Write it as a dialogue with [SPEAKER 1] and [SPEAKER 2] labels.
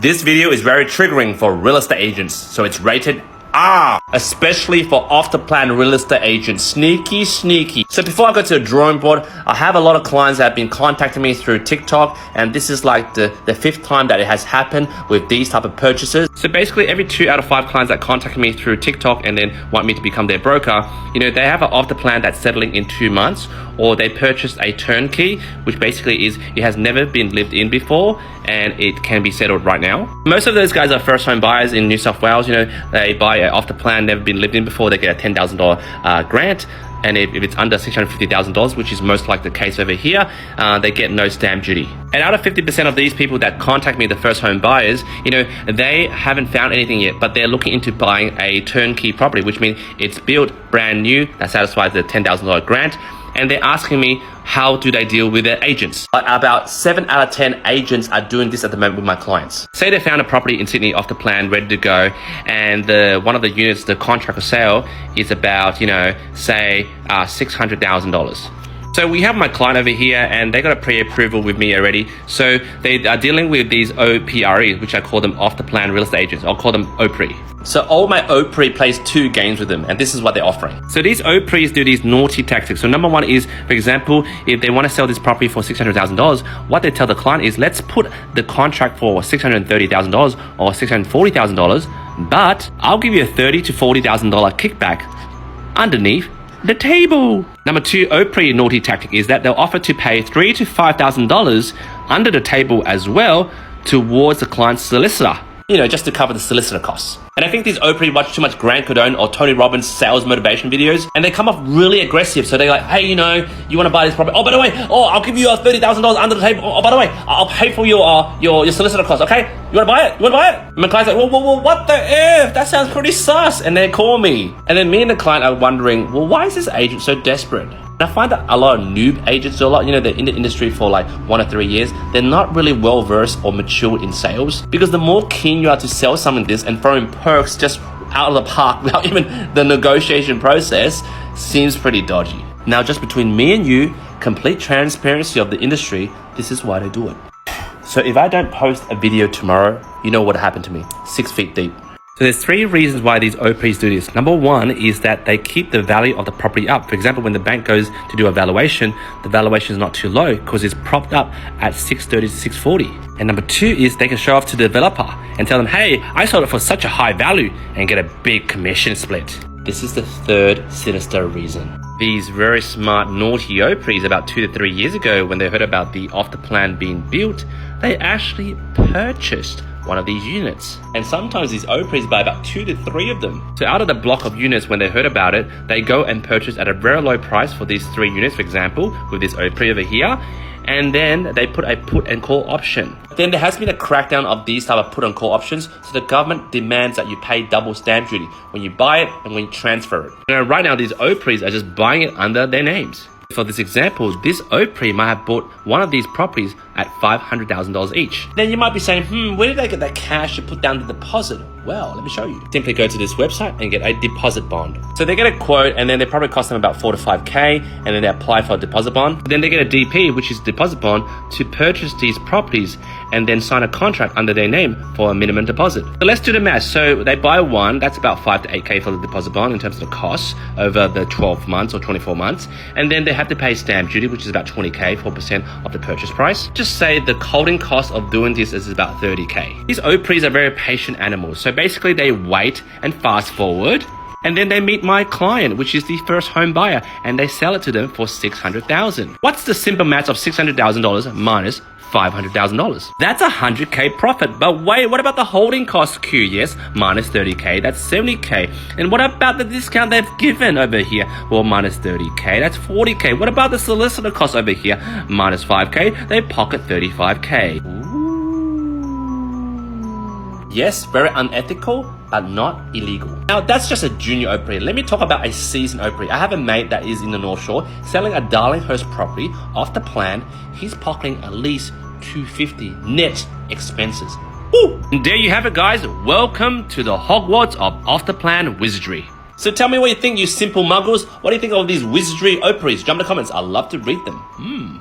[SPEAKER 1] This video is very triggering for real estate agents, so it's rated R, especially for off-the-plan real estate agents. Sneaky. So before I go to the drawing board, I have a lot of clients that have been contacting me through TikTok, and this is like the fifth time that it has happened with these type of purchases. So basically every 2 out of 5 clients that contact me through TikTok and then want me to become their broker, they have an off-the-plan that's settling in 2 months, or they purchased a turnkey, which basically is it has never been lived in before and it can be settled right now. Most of those guys are first home buyers in New South Wales. They buy off the plan, never been lived in before, they get a $10,000 grant. And if it's under $650,000, which is most likely the case over here, they get no stamp duty. And out of 50% of these people that contact me, the first home buyers, they haven't found anything yet, but they're looking into buying a turnkey property, which means it's built brand new, that satisfies the $10,000 grant. And they're asking me, how do they deal with their agents? About 7 out of 10 agents are doing this at the moment with my clients. Say they found a property in Sydney off the plan, ready to go, and one of the units, the contract for sale, is about, say, $600,000. So we have my client over here and they got a pre-approval with me already. So they are dealing with these OPREs, which I call them off-the-plan real estate agents. I'll call them OPRE. So all my OPRE plays 2 games with them, and this is what they're offering. So these OPREs do these naughty tactics. So number one is, for example, if they want to sell this property for $600,000, what they tell the client is, let's put the contract for $630,000 or $640,000, but I'll give you a $30,000 to $40,000 kickback underneath the table. Number 2 OPRE naughty tactic is that they'll offer to pay $3,000 to $5,000 under the table as well towards the client's solicitor, just to cover the solicitor costs. And I think these OPRE watch too much Grant Cardone or Tony Robbins sales motivation videos, and they come off really aggressive. So they're like, hey, you want to buy this property? Oh, by the way, I'll give you $30,000 under the table. Oh, by the way, I'll pay for your solicitor costs, okay? You want to buy it? And my client's like, whoa, what the F? That sounds pretty sus. And they call me. And then me and the client are wondering, well, why is this agent so desperate? And I find that a lot of noob agents, they're in the industry for like 1 or 3 years, they're not really well versed or matured in sales, because the more keen you are to sell someone this and throw in perks just out of the park without even the negotiation process seems pretty dodgy. Now, just between me and you, complete transparency of the industry, this is why they do it. So if I don't post a video tomorrow, you know what happened to me, 6 feet deep. So there's 3 reasons why these OPREs do this. Number 1 is that they keep the value of the property up. For example, when the bank goes to do a valuation, the valuation is not too low because it's propped up at $630,000 to $640,000. And number 2 is they can show off to the developer and tell them, hey, I sold it for such a high value, and get a big commission split. This is the 3rd sinister reason. These very smart, naughty OPREs about 2 to 3 years ago, when they heard about the off-the-plan being built, they actually purchased one of these units. And sometimes these OPREs buy about 2 to 3 of them. So out of the block of units, when they heard about it, they go and purchase at a very low price for these 3 units, for example, with this OPRE over here. And then they put a put and call option. Then there has been a crackdown of these type of put and call options. So the government demands that you pay double stamp duty when you buy it and when you transfer it. Right now, these OPREs are just buying it under their names. For this example, this OPRE might have bought one of these properties at $500,000 each. Then you might be saying, where did they get that cash to put down the deposit? Well, let me show you. Simply go to this website and get a deposit bond. So they get a quote, and then they probably cost them about $4,000 to $5,000, and then they apply for a deposit bond. Then they get a DP, which is deposit bond, to purchase these properties and then sign a contract under their name for a minimum deposit. So let's do the math. So they buy one, that's about $5,000 to $8,000 for the deposit bond in terms of the costs over the 12 months or 24 months. And then they have to pay stamp duty, which is about $20,000, 4% of the purchase price. Just say the holding cost of doing this is about $30,000. These OPREs are very patient animals. So basically they wait and fast forward, and then they meet my client, which is the first home buyer, and they sell it to them for $600,000. What's the simple math of $600,000 minus $500,000? That's $100,000 profit. But wait, what about the holding cost, Q? Yes, minus $30,000, that's $70,000. And what about the discount they've given over here? Well, minus $30,000, that's $40,000. What about the solicitor cost over here? Minus $5,000, they pocket $35,000. Yes, very unethical, but not illegal. Now, that's just a junior OPRE. Let me talk about a seasoned OPRE. I have a mate that is in the North Shore selling a Darlinghurst property off the plan. He's pocketing at least $250 net expenses. Woo! And there you have it, guys. Welcome to the Hogwarts of off-the-plan wizardry. So tell me what you think, you simple muggles. What do you think of these wizardry OPREs? Jump in the comments. I'd love to read them.